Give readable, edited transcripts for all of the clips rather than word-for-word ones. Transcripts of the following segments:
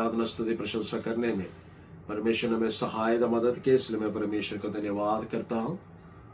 आराधना स्तुति प्रशंसा करने में परमेश्वर ने हमें सहायता मदद की, इसलिए मैं परमेश्वर का धन्यवाद करता हूँ।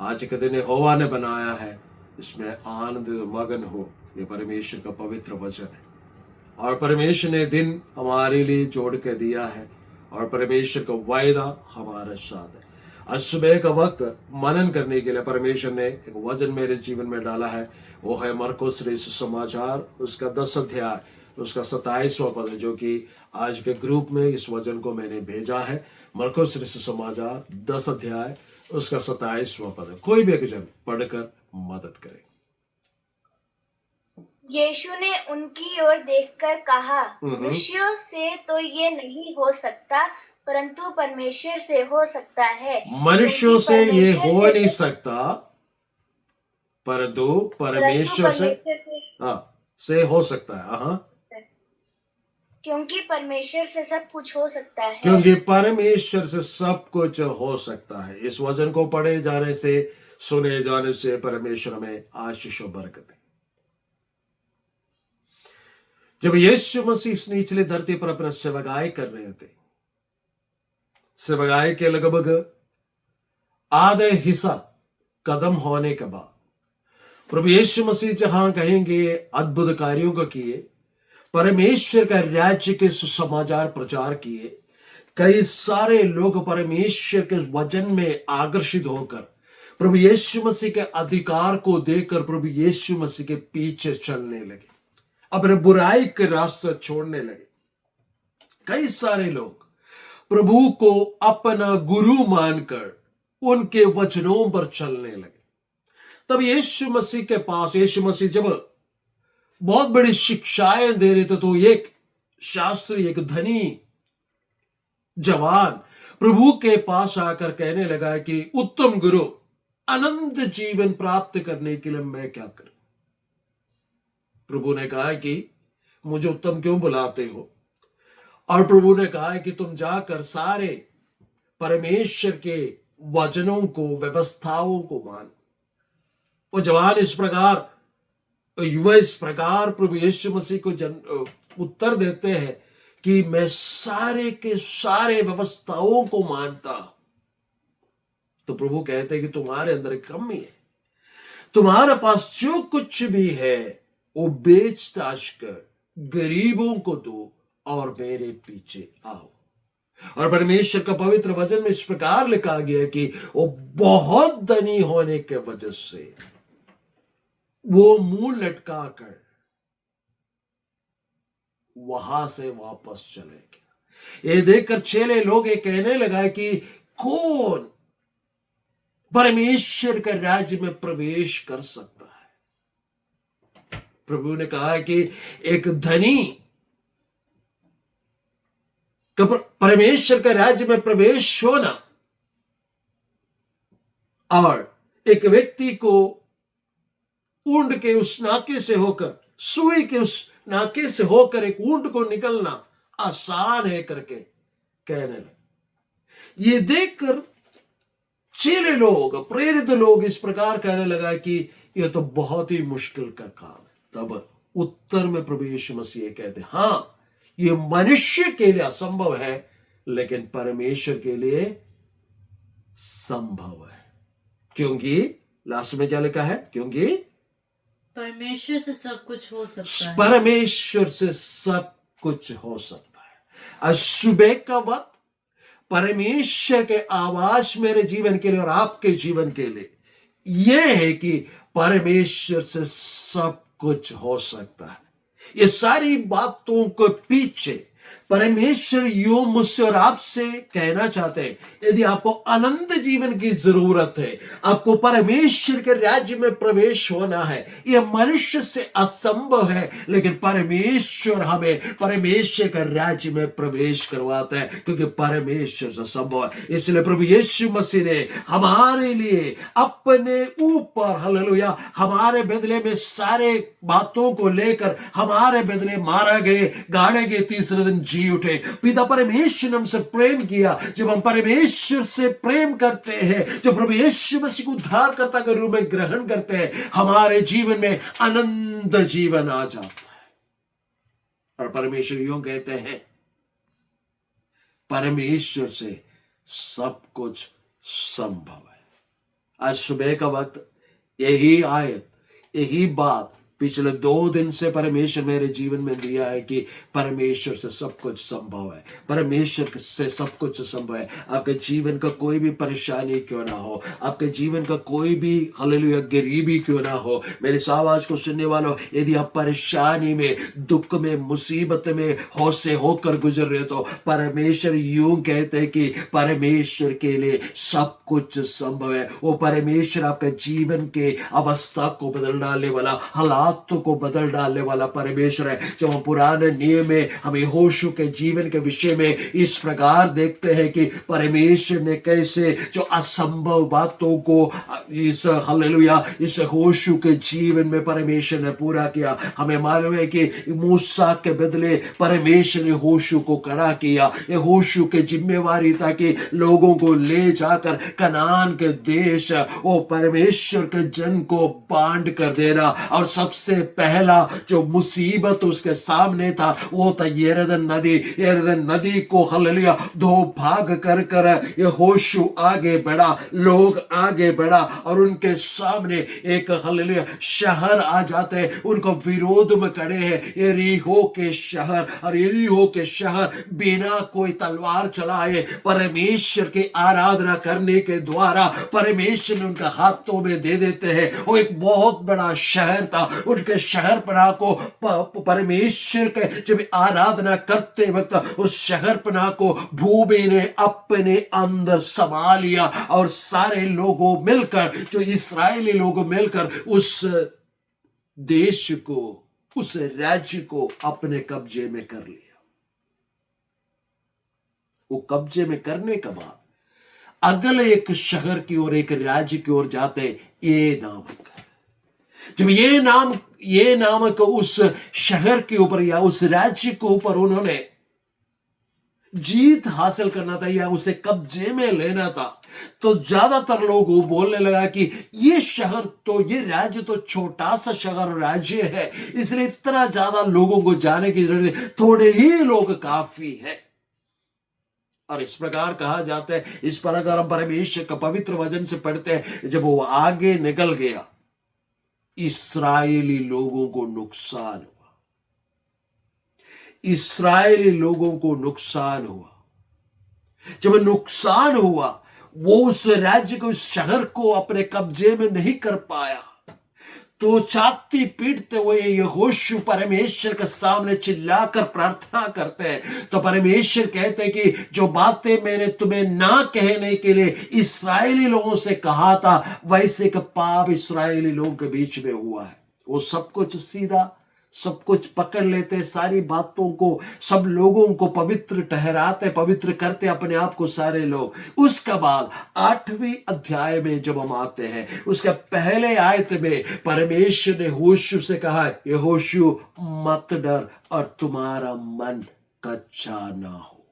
आज के दिन यहोवा ने बनाया है, इसमें आनंद मगन हो। ये परमेश्वर का पवित्र वचन है और परमेश्वर ने दिन हमारे लिए जोड़ के दिया है और परमेश्वर का वायदा हमारे साथ है। आज सुबह का वक्त मनन करने के लिए परमेश्वर ने एक वचन मेरे जीवन में डाला है। वो है मरकुस सुसमाचार, उसका 10 अध्याय, उसका 27वां पद, जो कि आज के ग्रुप में इस वचन को मैंने भेजा है। मरकुस सुसमाचार 10 अध्याय, उसका 27वां पद। कोई भी एक जन पढ़कर मदद करे। यीशु ने उनकी ओर देखकर कहा, मनुष्यों से तो ये नहीं हो सकता, परंतु परमेश्वर से हो सकता है। मनुष्यों से ये हो नहीं सकता, परंतु परमेश्वर से हो सकता है। हाँ, क्योंकि परमेश्वर से सब कुछ हो सकता है। क्योंकि परमेश्वर से सब कुछ हो सकता है। इस वचन को पढ़े जाने से, सुने जाने से परमेश्वर में आशीष और बरकत है। जब यीशु मसीह इस निचले धरती पर अपना सेवकाई कर रहे थे, सेवकाई के लगभग आधे हिस्सा कदम होने के बाद प्रभु यीशु मसीह जहां कहेंगे अद्भुत कार्यों को किए, परमेश्वर का राज्य के सुसमाचार प्रचार किए, कई सारे लोग परमेश्वर के वचन में आकर्षित होकर प्रभु यीशु मसीह के अधिकार को देखकर प्रभु यीशु मसीह के पीछे चलने लगे, अपने बुराई के रास्ते छोड़ने लगे। कई सारे लोग प्रभु को अपना गुरु मानकर उनके वचनों पर चलने लगे। तब यीशु मसीह के पास, यीशु मसीह जब बहुत बड़ी शिक्षाएं दे रहे थे, तो एक शास्त्री, एक धनी जवान प्रभु के पास आकर कहने लगा कि उत्तम गुरु, अनंत जीवन प्राप्त करने के लिए मैं क्या करूं? प्रभु ने कहा कि मुझे उत्तम क्यों बुलाते हो? और प्रभु ने कहा कि तुम जाकर सारे परमेश्वर के वचनों को, व्यवस्थाओं को मान। वो जवान इस प्रकार, युवा इस प्रकार प्रभु यीशु मसीह को उत्तर देते हैं कि मैं सारे के सारे व्यवस्थाओं को मानता। तो प्रभु कहते हैं कि तुम्हारे अंदर कमी है, तुम्हारे पास जो कुछ भी है वो बेच ताश कर गरीबों को दो और मेरे पीछे आओ। और परमेश्वर का पवित्र वचन में इस प्रकार लिखा गया है कि वो बहुत धनी होने के वजह से वो मुंह लटका कर वहां से वापस चले गया। ये देखकर चेले लोग ये कहने लगा कि कौन परमेश्वर के राज्य में प्रवेश कर सकता है? प्रभु ने कहा कि एक धनी परमेश्वर के राज्य में प्रवेश होना और एक व्यक्ति को ऊंट के उस नाके से होकर, सुई के उस नाके से होकर एक ऊंट को निकलना आसान है करके कहने लगे। ये देखकर चेले लोग, प्रेरित लोग इस प्रकार कहने लगा कि यह तो बहुत ही मुश्किल का काम है। तब उत्तर में प्रभु यीशु मसीह कहते, हाँ, ये मनुष्य के लिए असंभव है, लेकिन परमेश्वर के लिए संभव है। क्योंकि लास्ट में क्या लिखा है? क्योंकि परमेश्वर से सब कुछ हो सकता है। परमेश्वर से सब कुछ हो सकता है। आज सुबह का वक्त परमेश्वर के आवाज मेरे जीवन के लिए और आपके जीवन के लिए यह है कि परमेश्वर से सब कुछ हो सकता है। ये सारी बातों के पीछे परमेश्वर यूं मुझसे और आपसे कहना चाहते हैं, यदि आपको अनंत जीवन की जरूरत है, आपको परमेश्वर के राज्य में प्रवेश होना है, यह मनुष्य से असंभव है, लेकिन परमेश्वर हमें परमेश्वर के राज्य में प्रवेश करवाता है, क्योंकि परमेश्वर से संभव है। इसलिए प्रभु यीशु मसीह ने हमारे लिए अपने ऊपर, हालेलुया, हमारे बदले में सारे बातों को लेकर हमारे बदले मारा गए, गाड़े गए, तीसरे दिन जी उठे। पिता परमेश्वर ने हमसे प्रेम किया। जब हम परमेश्वर से प्रेम करते हैं, जब प्रभु यीशु मसीह को उद्धारकर्ता के रूप में ग्रहण करते हैं, हमारे जीवन में अनंत जीवन आ जाता है। और परमेश्वर यूं कहते हैं परमेश्वर से सब कुछ संभव है। आज सुबह का वक्त यही आयत, यही बात पिछले 2 दिन से परमेश्वर मेरे जीवन में दिया है कि परमेश्वर से सब कुछ संभव है, परमेश्वर से सब कुछ संभव है। आपके जीवन का कोई भी परेशानी क्यों ना हो, आपके जीवन का कोई भी हालेलुया गरीबी क्यों ना हो, मेरे इस आवाज को सुनने वालों, यदि आप परेशानी में, दुख में, मुसीबत में से होकर गुजर रहे तो परमेश्वर यूं कहते हैं कि परमेश्वर के लिए सब कुछ संभव है। वो परमेश्वर आपके जीवन के अवस्था को बदल डालने वाला, हालात को बदल डालने वाला परमेश्वर है। जब हम पुराने नियम में हम यहोशू के जीवन के विषय में इस प्रकार देखते हैं कि परमेश्वर ने कैसे जो असंभव बातों को इस हालेलुया इस यहोशू के जीवन में परमेश्वर ने पूरा किया। हमें मालूम है कि मूसा के बदले परमेश्वर ने यहोशू को खड़ा किया। यहोशू की जिम्मेवारी था कि लोगों को ले जाकर कनान के देश वो परमेश्वर के जन को बांट कर देना, और सबसे पहला जो मुसीबत उसके सामने था वो था यरदन नदी। यरदन नदी को हालेलुया 2 भाग कर कर यहोशू आगे बढ़ा, लोग आगे बढ़ा, और उनके सामने एक हालेलुया शहर आ जाते, उनको विरोध में खड़े हैं यरीहो के शहर। और यरीहो के शहर बिना कोई तलवार चलाए परमेश्वर की आराधना करने के द्वारा परमेश्वर ने उनके हाथों में दे देते हैं। वो एक बहुत बड़ा शहर था। उनके शहर पनाह को परमेश्वर के जब आराधना करते वक्त उस शहर पनाह को भूमि ने अपने अंदर समा लिया, और सारे लोगों मिलकर, जो इस्राएली लोग मिलकर उस देश को, उस राज्य को अपने कब्जे में कर लिया। वो कब्जे में करने के बाद अगले एक शहर की ओर, एक राज्य की ओर जाते, ये नामक। जब ये नामक उस शहर के ऊपर या उस राज्य के ऊपर उन्होंने जीत हासिल करना था या उसे कब्जे में लेना था, तो ज्यादातर लोग बोलने लगा कि ये शहर तो, ये राज्य तो छोटा सा शहर राज्य है, इसलिए इतना ज्यादा लोगों को जाने की जरूरत है, थोड़े ही लोग काफी है। और इस प्रकार कहा जाता है, इस पर अगर हम परमेश्वर का पवित्र वचन से पढ़ते हैं, जब वो आगे निकल गया इस्राएली लोगों को नुकसान हुआ, इस्राएली लोगों को नुकसान हुआ। जब नुकसान हुआ, वो उस राज्य को, उस शहर को अपने कब्जे में नहीं कर पाया, तो छाती पीटते हुए यहोशू परमेश्वर के सामने चिल्लाकर प्रार्थना करते हैं। तो परमेश्वर कहते हैं कि जो बातें मैंने तुम्हें ना कहने के लिए इस्राएली लोगों से कहा था, वैसे का पाप इस्राएली लोगों के बीच में हुआ है। वो सब कुछ सीधा, सब कुछ पकड़ लेते, सारी बातों को, सब लोगों को पवित्र ठहराते, पवित्र करते अपने आप को सारे लोग। उसके बाद 8वें अध्याय में जब हम आते हैं, उसके पहले आयत में परमेश्वर ने यहोशू से कहा, यहोशू मत डर और तुम्हारा मन कच्चा ना हो,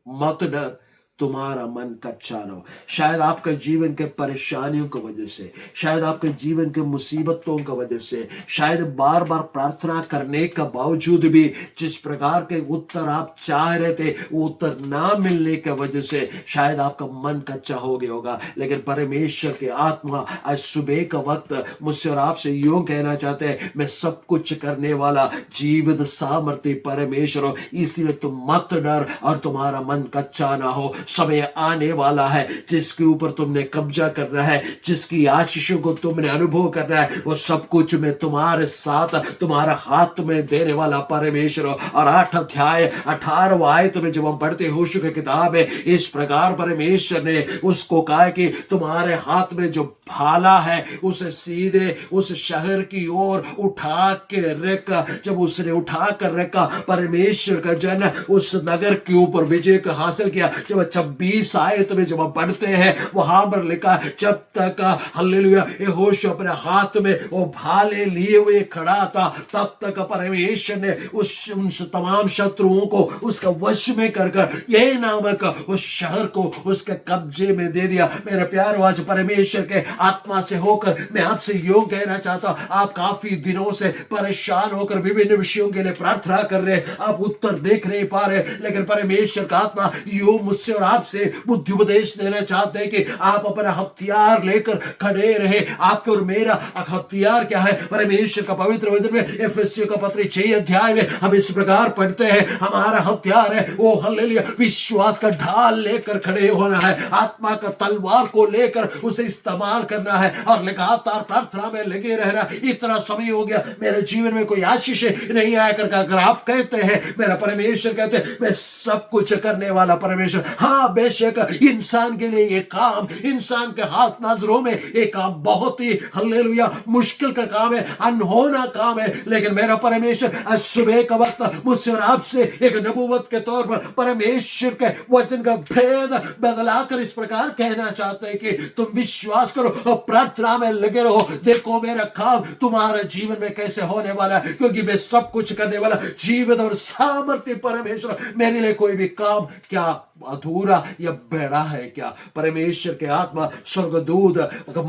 मत डर, तुम्हारा मन कच्चा ना हो। शायद आपका जीवन के परेशानियों की वजह से, शायद आपके जीवन के मुसीबतों की वजह से, शायद बार बार प्रार्थना करने का बावजूद भी जिस प्रकार के उत्तर आप चाह रहे थे वो उत्तर ना मिलने की वजह से शायद आपका मन कच्चा हो गया होगा। लेकिन परमेश्वर के आत्मा आज सुबह का वक्त मुझसे और आपसे यूं कहना चाहते हैं, मैं सब कुछ करने वाला जीवित सामर्थ्य परमेश्वर हो, इसलिए तुम मत डर और तुम्हारा मन कच्चा ना हो। समय आने वाला है जिसके ऊपर तुमने कब्जा करना है, जिसकी आशीषों को तुमने अनुभव करना है, वो सब कुछ मैं तुम्हारे साथ, तुम्हारा हाथ में देने वाला परमेश्वर। और 8 अध्याय 18 आयत में जब हम पढ़ते होशू की किताब है, इस प्रकार परमेश्वर ने उसको कहा कि तुम्हारे हाथ में जो भाला है उसे सीधे उस शहर की ओर उठा के रखा। जब उसने उठा कर रखा, परमेश्वर का जन उस नगर के ऊपर विजय को हासिल किया। जब 26 आयत में जब हम पढ़ते हैं वहां पर लिखा है, जब तक हालेलुया यहोशू अपने हाथ में वो भाले लिए हुए खड़ा था, तब तक परमेश्वर ने उन तमाम शत्रुओं को उसका वश में कर ये नामक उस शहर को उसके कब्जे में दे दिया। मेरे प्यारो, आज परमेश्वर के आत्मा से होकर मैं आपसे यूं कहना चाहता हूं, आप काफी दिनों से परेशान होकर विभिन्न विषयों के लिए प्रार्थना कर रहे, आप उत्तर देख नहीं पा रहे, लेकिन परमेश्वर का आत्मा यूं मुझसे और आपसे बुद्धि उपदेश देना चाहते हैं कि आप अपना हथियार लेकर खड़े रहे। आपके और मेरा हथियार क्या है? परमेश्वर का पवित्र वचन में एफेसियों का पत्र 6 अध्याय में हम इस प्रकार पढ़ते हैं, हमारा हथियार है वो हालेलुया विश्वास का ढाल लेकर खड़े होना है, आत्मा का तलवार को लेकर उसे इस्तेमाल करना है और लगातार प्रार्थना में लगे रहना। इतना समय हो गया मेरे जीवन में कोई आशीष नहीं आया करके अगर आप कहते हैं, मेरा परमेश्वर कहते हैं मैं सब कुछ करने वाला परमेश्वर। हाँ बेशक इंसान के लिए ये काम, इंसान के हाथ नजरों में ये काम बहुत ही हालेलुया मुश्किल का काम है, अनहोना काम है, लेकिन मेरा परमेश्वर आज सुबह का वक्त मुझसे और आपसे एक नबूवत के तौर पर परमेश्वर के वचन का भेद बदलाकर इस प्रकार कहना चाहते हैं कि तुम विश्वास करो और प्रार्थना में लगे रहो। देखो मेरा काम तुम्हारे जीवन में कैसे होने वाला है, क्योंकि मैं सब कुछ करने वाला जीवित और सामर्थ्य परमेश्वर। मेरे लिए कोई भी काम क्या अधूरा या बेड़ा है क्या? परमेश्वर के आत्मा स्वर्गदूत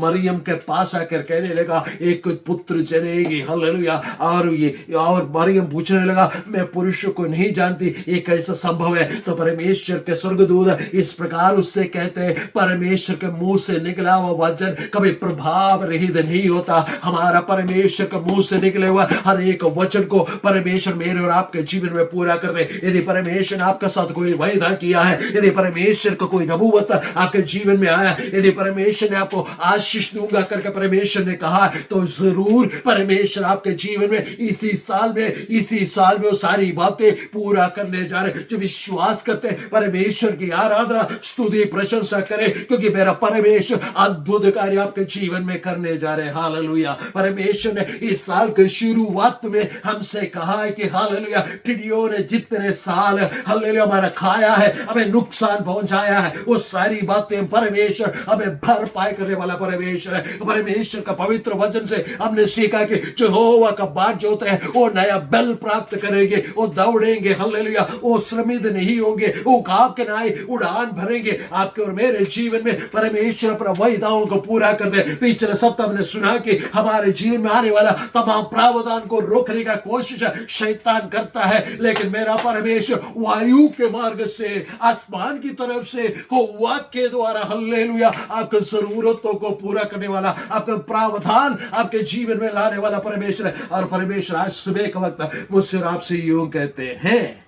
मरियम के पास आकर कहने लगा एक पुत्र जनेगी, हालेलुया। और मरियम पूछने लगा मैं पुरुष को नहीं जानती, ये कैसा संभव है? तो परमेश्वर के स्वर्गदूत इस प्रकार उससे कहते हैं, परमेश्वर के मुंह से निकला हुआ वचन कभी प्रभाव रहित नहीं होता। हमारा परमेश्वर के मुंह से निकले हुआ हर एक वचन को परमेश्वर मेरे और आपके जीवन में पूरा कर दे। यदि परमेश्वर ने आपके साथ कोई वायदा किया है, यदि परमेश्वर का कोई नबूवत आपके जीवन में आया, यदि परमेश्वर ने आपको आशीष दूंगा करके परमेश्वर ने कहा, तो जरूर परमेश्वर आपके जीवन में इसी साल में वो सारी बातें पूरा करने जा रहे। जो विश्वास करते हैं परमेश्वर की आराधना स्तुति प्रशंसा करें, क्योंकि मेरा परमेश्वर अद्भुत कार्य आपके जीवन में करने जा रहे। हालेलुया। परमेश्वर ने इस साल के शुरुआत में हमसे कहा है कि हालेलुया टिड्डियों ने जितने साल हालेलुया हमारा खाया है, हमें नुकसान पहुंचाया है, वो सारी बातें परमेश्वर हमें भरपाई करने वाला परमेश्वर है। परमेश्वर का पवित्र वचन से हमने सीखा कि यहोवा का बाट जो होता है वो नया बल प्राप्त करेंगे, वो दौड़ेंगे, हालेलुया, वो श्रमित नहीं होंगे, वो घाव के नाई उड़ान भरेंगे। आपके और मेरे जीवन में परमेश्वर अपना वायदाओं को पूरा कर दे। पिछले सप्ताह हमने सुना कि हमारे जीवन में आने वाला तमाम प्रावधान को रोकने का कोशिश शैतान करता है, लेकिन मेरा परमेश्वर वायु के मार्ग से आसमान की तरफ से को वाक्य द्वारा हालेलुया आपके जरूरतों को पूरा करने वाला, आपका प्रावधान आपके जीवन में लाने वाला परमेश्वर है। और परमेश्वर आज सुबह का वक्त मुझसे और आपसे यूं कहते हैं,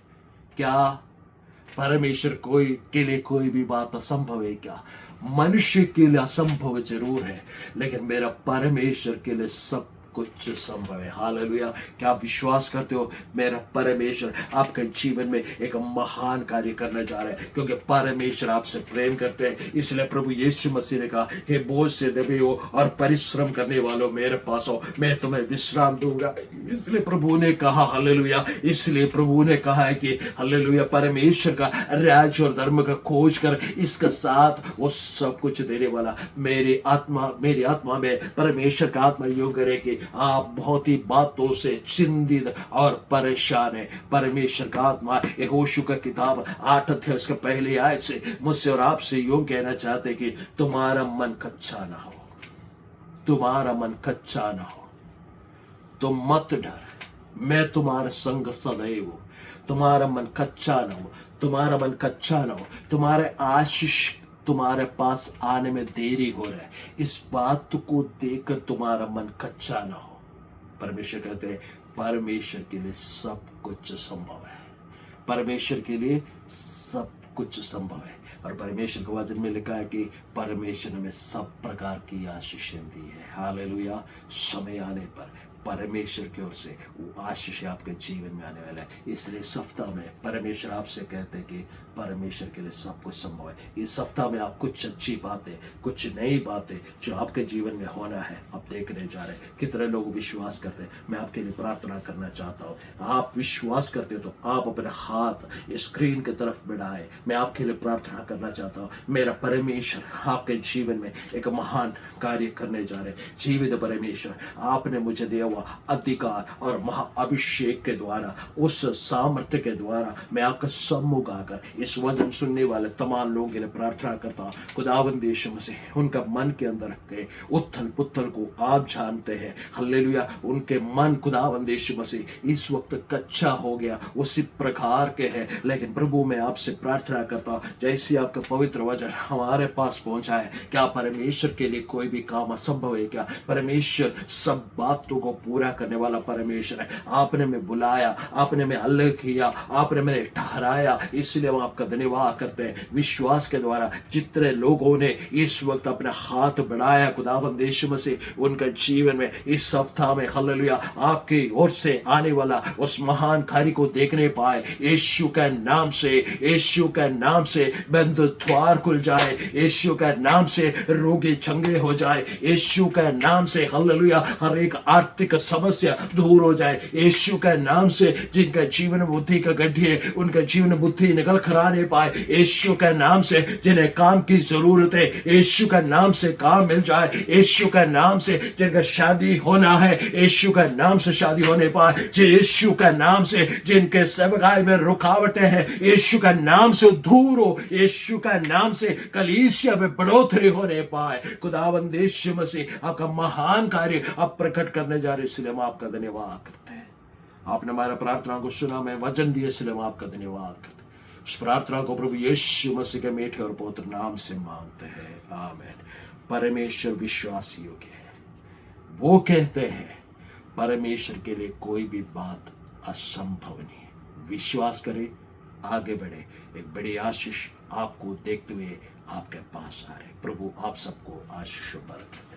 क्या परमेश्वर के लिए कोई भी बात असंभव है क्या? मनुष्य के लिए असंभव जरूर है, लेकिन मेरा परमेश्वर के लिए सब कुछ संभव है। हालेलुया। क्या आप विश्वास करते हो? मेरा परमेश्वर आपके जीवन में एक महान कार्य करने जा रहा है, क्योंकि परमेश्वर आपसे प्रेम करते हैं। इसलिए प्रभु यीशु मसीह ने कहा, हे बोझ से दबे हो और परिश्रम करने वालों मेरे पास आओ, मैं तुम्हें विश्राम दूंगा। इसलिए प्रभु ने कहा हालेलुया, इसलिए प्रभु ने कहा है कि हालेलुया परमेश्वर का राज्य और धर्म का खोज कर इसका साथ वो सब कुछ देने वाला। मेरी आत्मा में परमेश्वर का आत्मा योग करे कि आप बहुत ही बातों से चिंतित और परेशान है। परमेश्वर का आत्मा यहोशू का किताब 8 अध्याय उसके पहले आयत से मुझसे और आपसे यूं कहना चाहते कि तुम्हारा मन कच्चा ना हो, तुम्हारा मन कच्चा ना हो, तुम मत डर, मैं तुम्हारे संग सदैव हूं। तुम्हारा मन कच्चा ना हो, तुम्हारा मन कच्चा ना हो, तुम्हारे आशीष तुम्हारे पास आने में देरी हो रहा है, इस बात को देखकर तुम्हारा मन कच्चा ना हो। परमेश्वर कहते हैं परमेश्वर के लिए सब कुछ संभव है, परमेश्वर के लिए सब कुछ संभव है। और परमेश्वर के वचन में लिखा है कि परमेश्वर ने हमें सब प्रकार की आशीषें दी है। हालेलुया। समय आने पर परमेश्वर की ओर से वो आशीष आपके जीवन में आने वाला है। इसलिए सप्ताह में परमेश्वर आपसे कहते हैं कि परमेश्वर के लिए सब कुछ संभव है। इस सप्ताह में आप कुछ अच्छी बातें, कुछ नई बातें जो आपके जीवन में होना है आप देखने जा रहे हैं। कितने लोग विश्वास करते हैं? मैं आपके लिए प्रार्थना करना चाहता हूँ। आप विश्वास करते हो तो आप अपने हाथ स्क्रीन की तरफ बढ़ाए। मैं आपके लिए प्रार्थना करना चाहता हूँ। मेरा परमेश्वर आपके जीवन में एक महान कार्य करने जा रहे। जीवित परमेश्वर, आपने मुझे दिया हुआ अधिकार और महाअभिषेक के द्वारा, उस सामर्थ्य के द्वारा मैं आपका सम्मुख आकर इस वचन सुनने वाले तमाम लोगों के लिए प्रार्थना करता हूँ। खुदावंद यीशु मसीह, उनका मन के अंदर के उथल पुथल को आप जानते हैं। हालेलुया। उनके मन खुदावंद यीशु मसीह इस वक्त कच्चा हो गया, उसी प्रकार के है। लेकिन प्रभु मैं आपसे प्रार्थना करता हूँ, जैसे आपका पवित्र वचन हमारे पास पहुंचा है, क्या परमेश्वर के लिए कोई भी काम असंभव है क्या? परमेश्वर सब बातों को पूरा करने वाला परमेश्वर है। आपने मैं बुलाया, आपने मैं अलग किया, आपने मैंने ठहराया, इसलिए हम आपका धन्यवाद करते हैं। विश्वास के द्वारा जितने लोगों ने इस वक्त अपना हाथ बढ़ाया खुदावंद यीशु मसीह, उनका जीवन में इस सप्ताह में हालेलुया आपकी ओर से आने वाला उस महान कार्य को देखने पाए। यीशु के नाम से, यीशु के नाम से बंद द्वार खुल जाए, यीशु के नाम से रोगी चंगे हो जाए, यीशु के नाम से हालेलुया हर एक आर्थिक समस्या दूर हो जाए, यीशु के नाम से जिनका जीवन बुद्धि का गड्ढे है उनका जीवन बुद्धि निकल कर आने पाए, यीशु के नाम से जिन्हें काम की जरूरत है यीशु के नाम से काम मिल जाए, यीशु के नाम से जिनका शादी होना है यीशु के नाम से शादी होने पाए, यीशु के नाम से जिनके सेवकाई में रुकावटें हैं यीशु के नाम से दूर हो, यीशु के नाम से कलीसिया में बढ़ोतरी होने पाए। खुदावंद यीशु मसीह आपका महान कार्य अब प्रकट करने जा रहे, इसलिए हम आपका धन्यवाद करते हैं। आपने हमारा प्रार्थना को सुना, मैं वचन दिए, इसलिए हम आपका धन्यवाद करते हैं। उस प्रार्थना को प्रभु यीशु मसीह के मीठे और पवित्र नाम से मांगते हैं, आमीन। परमेश्वर विश्वास योग्य है। वो कहते हैं परमेश्वर के लिए कोई भी बात असंभव नहीं है। विश्वास करें, आगे बढ़े। एक बड़ी आशीष आपको देखते हुए आपके पास आ रहे। प्रभु आप सबको आशीष बरकत